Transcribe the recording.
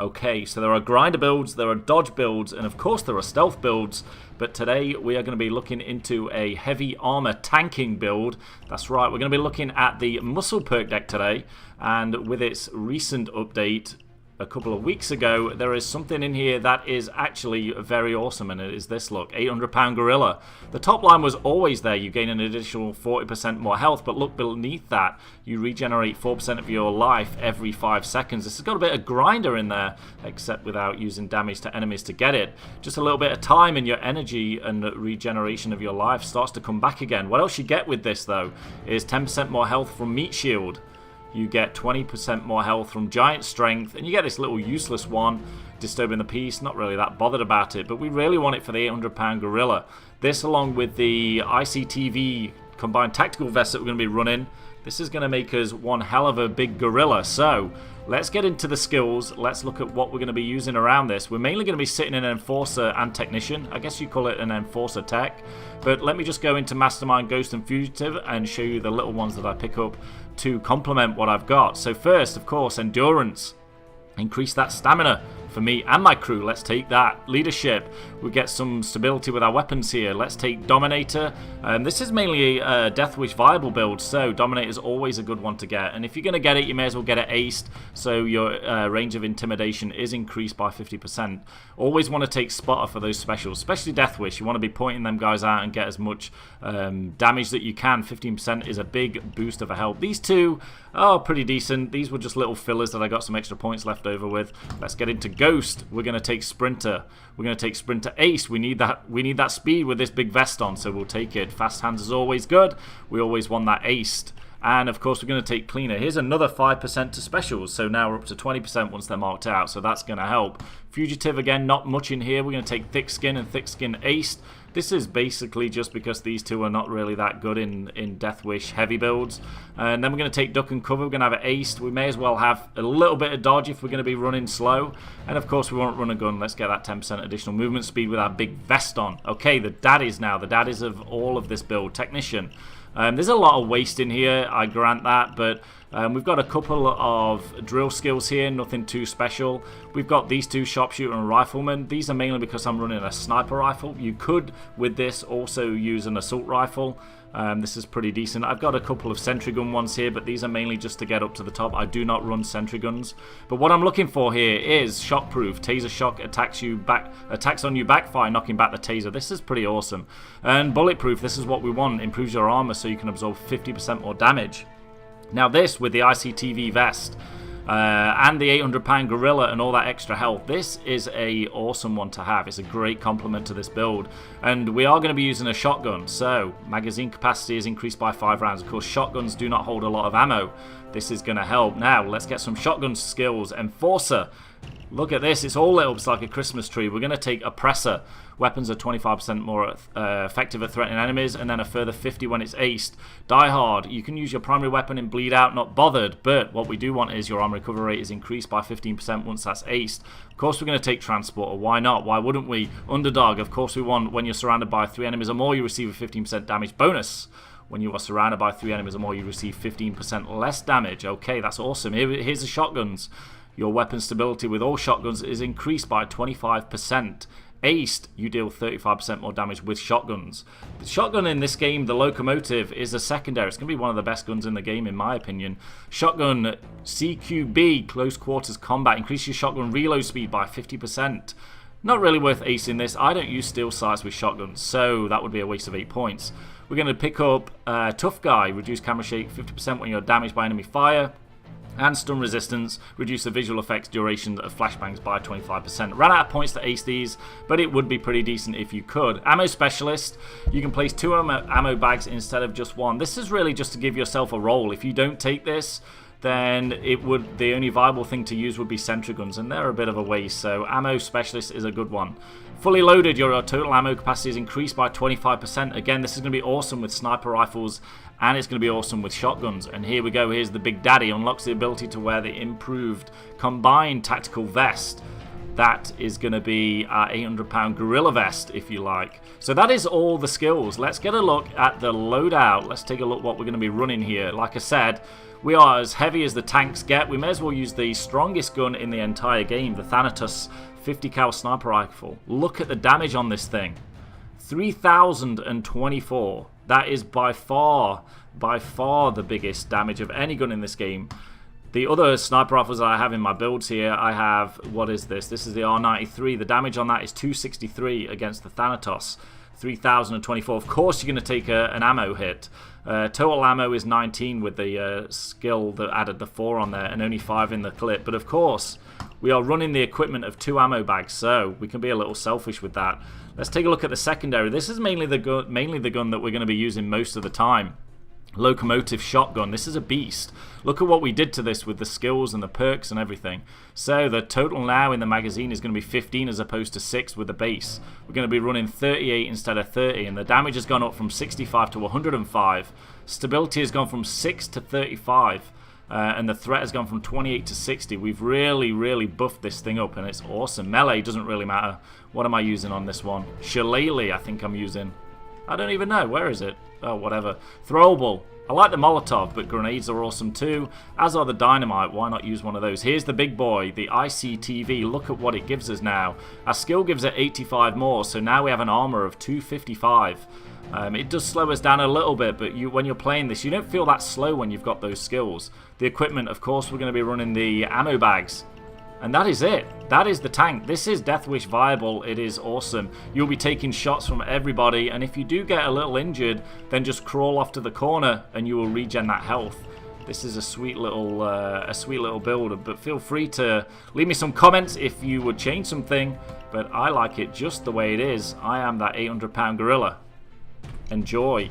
Okay, so there are grinder builds, there are dodge builds, and of course there are stealth builds. But today we are going to be looking into a heavy armor tanking build. That's right, we're going to be looking at the muscle perk deck today. And with its recent update a couple of weeks ago, there is something in here that is actually very awesome, and it is this. Look, 800-pound gorilla. The top line was always there. You gain an additional 40% more health, but look beneath that, you regenerate 4% of your life every 5 seconds. This has got a bit of grinder in there, except without using damage to enemies to get it. Just a little bit of time, and your energy and regeneration of your life starts to come back again. What else you get with this, though, is 10% more health from meat shield. You get 20% more health from giant strength, and you get this little useless one, disturbing the peace. Not really that bothered about it, but we really want it for the 800-pound gorilla. This, along with the ICTV combined tactical vest that we're going to be running, this is going to make us one hell of a big gorilla. So let's get into the skills. Let's look at what we're going to be using around this. We're mainly going to be sitting in Enforcer and Technician. I guess you call it an Enforcer Tech. But let me just go into Mastermind, Ghost, and Fugitive and show you the little ones that I pick up to complement what I've got. So first, of course, Endurance. Increase that stamina for me and my crew. Let's take that. Leadership. We get some stability with our weapons here. Let's take Dominator. This is mainly a Death Wish viable build, so Dominator is always a good one to get. And if you're going to get it, you may as well get it aced, so your range of intimidation is increased by 50%. Always want to take Spotter for those specials, especially Death Wish. You want to be pointing them guys out and get as much damage that you can. 15% is a big boost of a help. These two are pretty decent. These were just little fillers that I got some extra points left over with. Let's get into Ghost. We're going to take Sprinter. We're going to take Sprinter Ace. We need that speed with this big vest on, so we'll take it. Fast hands is always good. We always want that aced. And of course we're going to take Cleaner. Here's another 5% to specials, so now we're up to 20% once they're marked out, so that's going to help. Fugitive, again, not much in here. We're going to take Thick Skin and Thick Skin Aced. This is basically just because these two are not really that good in Death Wish heavy builds. And then we're going to take Duck and Cover. We're going to have it aced. We may as well have a little bit of dodge if we're going to be running slow. And of course we won't run a gun. Let's get that 10% additional movement speed with our big vest on. Okay, the daddies now. The daddies of all of this build. Technician. There's a lot of waste in here, I grant that, but we've got a couple of drill skills here, nothing too special. We've got these two, Sharpshooter and Rifleman. These are mainly because I'm running a sniper rifle. You could, with this, also use an assault rifle. This is pretty decent. I've got a couple of sentry gun ones here, but these are mainly just to get up to the top. I do not run sentry guns. But what I'm looking for here is shockproof. Taser shock attacks on you backfire, knocking back the taser. This is pretty awesome. And bulletproof, this is what we want. Improves your armor so you can absorb 50% more damage. Now this, with the ICTV vest, and the 800-pound gorilla and all that extra health, this is a awesome one to have. It's a great complement to this build, and we are going to be using a shotgun, so magazine capacity is increased by 5 rounds. Of course, shotguns do not hold a lot of ammo. This is going to help. Now let's get some shotgun skills. Enforcer. Look at this, it's all lit up like a Christmas tree. We're going to take Oppressor. Weapons are 25% more effective at threatening enemies, and then a further 50 when it's aced. Die Hard. You can use your primary weapon in Bleed Out, not bothered, but what we do want is your armor recovery rate is increased by 15% once that's aced. Of course we're going to take Transporter. Why not? Why wouldn't we? Underdog. Of course we want, when you're surrounded by 3 enemies or more, you receive a 15% damage bonus. When you are surrounded by 3 enemies or more, you receive 15% less damage. Okay, that's awesome. Here's the shotguns. Your weapon stability with all shotguns is increased by 25%. Aced, you deal 35% more damage with shotguns. The shotgun in this game, the Locomotive, is a secondary. It's going to be one of the best guns in the game, in my opinion. Shotgun CQB, Close Quarters Combat, increase your shotgun reload speed by 50%. Not really worth acing this. I don't use steel sights with shotguns, so that would be a waste of 8 points. We're going to pick up Tough Guy, reduce camera shake 50% when you're damaged by enemy fire. And Stun Resistance, reduce the visual effects duration of flashbangs by 25%. Ran out of points to ace these, but it would be pretty decent if you could. Ammo Specialist, you can place 2 ammo bags instead of just 1. This is really just to give yourself a roll. If you don't take this, then the only viable thing to use would be sentry guns, and they're a bit of a waste, so Ammo Specialist is a good one. Fully loaded, your total ammo capacity is increased by 25%. Again, this is going to be awesome with sniper rifles, and it's going to be awesome with shotguns. And here we go, here's the Big Daddy. Unlocks the ability to wear the improved combined tactical vest. that is going to be our 800-pound gorilla vest, if you like. So that is all the skills. Let's get a look at the loadout. Let's take a look what we're going to be running here. Like I said, we are as heavy as the tanks get. We may as well use the strongest gun in the entire game, the Thanatos 50 cal sniper rifle. Look at the damage on this thing. 3,024. That is by far the biggest damage of any gun in this game. The other sniper rifles that I have in my builds here, I have, what is this? This is the R93. The damage on that is 263 against the Thanatos. 3,024. Of course you're going to take an ammo hit. Total ammo is 19 with the skill that added the 4 on there and only 5 in the clip. But of course, we are running the equipment of 2 ammo bags, so we can be a little selfish with that. Let's take a look at the secondary. This is mainly the gun that we're going to be using most of the time. Locomotive shotgun. This is a beast. Look at what we did to this with the skills and the perks and everything. So the total now in the magazine is going to be 15 as opposed to 6 with the base. We're going to be running 38 instead of 30, and the damage has gone up from 65 to 105. Stability has gone from 6 to 35. And the threat has gone from 28 to 60. We've really buffed this thing up, and it's awesome. Melee doesn't really matter. What am I using on this one? Shillelagh, I think I'm using. I don't even know. Where is it? Oh, whatever. Throwable. I like the Molotov, but grenades are awesome too, as are the dynamite. Why not use one of those? Here's the big boy, the ICTV. Look at what it gives us now. Our skill gives it 85 more, so now we have an armor of 255. It does slow us down a little bit, but when you're playing this, you don't feel that slow when you've got those skills. The equipment, of course, we're going to be running the ammo bags. And that is it. That is the tank. This is Death Wish viable. It is awesome. You'll be taking shots from everybody, and if you do get a little injured, then just crawl off to the corner and you will regen that health. This is a sweet little build, but feel free to leave me some comments if you would change something, but I like it just the way it is. I am that 800-pound gorilla. Enjoy.